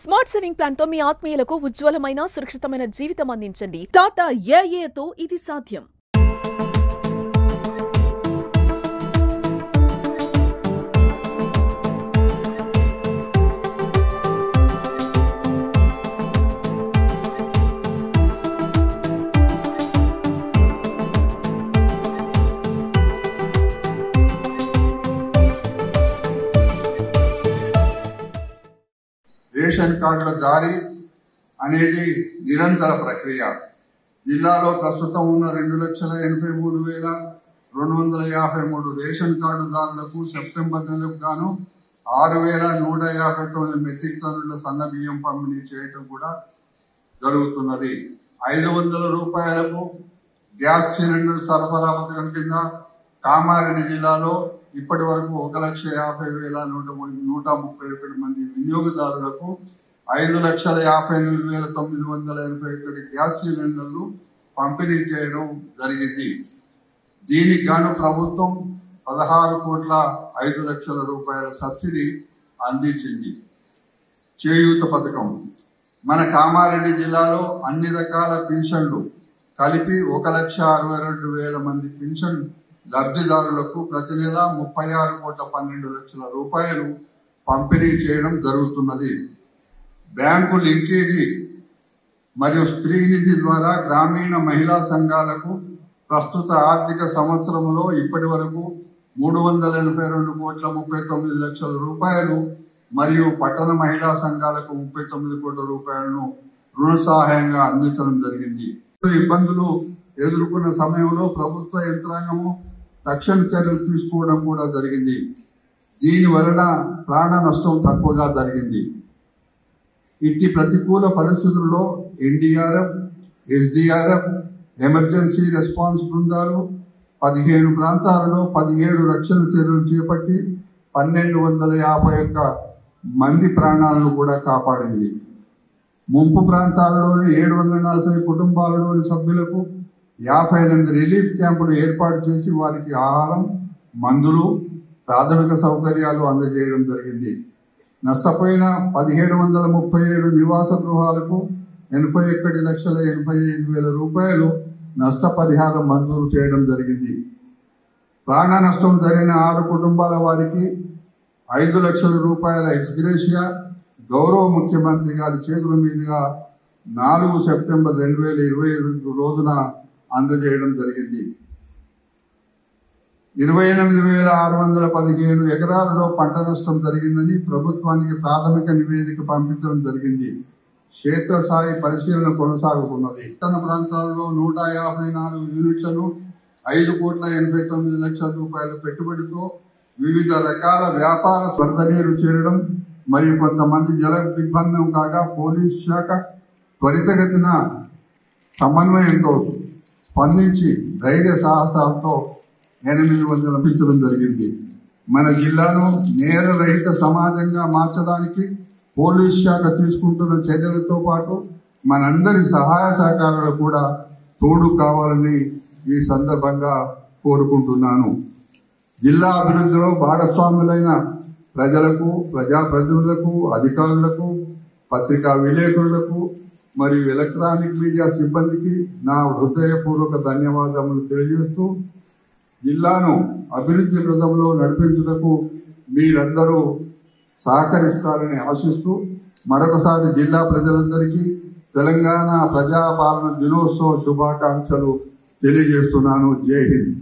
Smart saving plan తో మీ ఆత్మీయులకు ఉజ్వలమైన సురక్షితమైన జీవితం అందించండి. టాటా ఏఏతో ఇది సాధ్యం. రేషన్ కార్డుల జారీ అనేది నిరంతర ప్రక్రియ. జిల్లాలో ప్రస్తుతం ఉన్న 2,83,253 రేషన్ కార్డుదారులకు సెప్టెంబర్ నెలకు గాను 6,159 మెట్రిక్ టన్నుల సన్న బియ్యం పంపిణీ చేయడం కూడా జరుగుతున్నది. 500 రూపాయలకు గ్యాస్ సిలిండర్ సరఫరా పథకం కింద కామారెడ్డి జిల్లాలో ఇప్పటి వరకు 1,50,131 మంది వినియోగదారులకు 5,58,981 గ్యాస్ సిలిండర్లు పంపిణీ చేయడం జరిగింది. దీనికి గాను ప్రభుత్వం 16,05,00,000 రూపాయల సబ్సిడీ అందించింది. చేయూత పథకం మన కామారెడ్డి జిల్లాలో అన్ని రకాల పింఛన్లు కలిపి 1,62,000 మంది పింఛన్ లబ్ధిదారులకు ప్రతి నెల 36,12,00,000 రూపాయలు పంపిణీ చేయడం జరుగుతున్నది. బ్యాంకు లింకేజీ మరియు స్త్రీ నిధి ద్వారా గ్రామీణ మహిళా సంఘాలకు ప్రస్తుత ఆర్థిక సంవత్సరంలో ఇప్పటి వరకు 382,39,00,000 రూపాయలు మరియు పట్టణ మహిళా సంఘాలకు 39 కోట్ల రూపాయలను రుణ సహాయంగా అందించడం జరిగింది. ఇబ్బందులు ఎదుర్కొన్న సమయంలో ప్రభుత్వ యంత్రాంగము తక్షణ చర్యలు తీసుకోవడం కూడా జరిగింది. దీని వలన ప్రాణ నష్టం తక్కువగా జరిగింది. ఇట్టి ప్రతికూల పరిస్థితుల్లో NDRF, SDRF, ఎమర్జెన్సీ రెస్పాన్స్ బృందాలు 15 ప్రాంతాలలో 17 రక్షణ చర్యలు చేపట్టి 1,251 మంది ప్రాణాలను కూడా కాపాడింది. ముంపు ప్రాంతాలలోని 740 కుటుంబాలలోని సభ్యులకు 58 రిలీఫ్ క్యాంపులు ఏర్పాటు చేసి వారికి ఆహారం, మందులు, ప్రాథమిక సౌకర్యాలు అందజేయడం జరిగింది. నష్టపోయిన 1,737 నివాస గృహాలకు 81,85,000 రూపాయలు నష్టపరిహారం మంజూరు చేయడం జరిగింది. ప్రాణ నష్టం జరిగిన 6 కుటుంబాల వారికి 5 లక్షల రూపాయల ఎక్స్గ్రేషియా గౌరవ ముఖ్యమంత్రి గారి చేతుల మీదుగా 4 సెప్టెంబర్ 2020 రోజున అందజేయడం జరిగింది. 28,615 ఎకరాలలో పంట నష్టం జరిగిందని ప్రభుత్వానికి ప్రాథమిక నివేదిక పంపించడం జరిగింది. క్షేత్రస్థాయి పరిశీలన కొనసాగుతున్నది. పట్టణ ప్రాంతాల్లో 154 యూనిట్లను 5,89,00,000 రూపాయల పెట్టుబడితో వివిధ రకాల వ్యాపార స్పర్ధనీరు చేరడం మరియు కొంతమంది జల దిగ్బంధం కాగా పోలీసు శాఖ త్వరితగతిన సమన్వయంతో స్పందించి ధైర్య సాహసాలతో 800 పెంచడం జరిగింది. మన జిల్లాను నేరరహిత సమాజంగా మార్చడానికి పోలీస్ శాఖ తీసుకుంటున్న చర్యలతో పాటు మనందరి సహాయ సహకారాలు కూడా తోడు కావాలని ఈ సందర్భంగా కోరుకుంటున్నాను. జిల్లా అభివృద్ధిలో భాగస్వాములైన ప్రజలకు, ప్రజాప్రతినిధులకు, అధికారులకు, పత్రికా విలేకరులకు మరియు ఎలక్ట్రానిక్ మీడియా సిబ్బందికి నా హృదయపూర్వక ధన్యవాదములు తెలియజేస్తూ జిల్లాను అభివృద్ధి పథంలో నడిపించుటకు మీరందరూ సహకరిస్తారని ఆశిస్తూ మరొకసారి జిల్లా ప్రజలందరికీ తెలంగాణ ప్రజాపాలన దినోత్సవ శుభాకాంక్షలు తెలియజేస్తున్నాను. జై హింద్.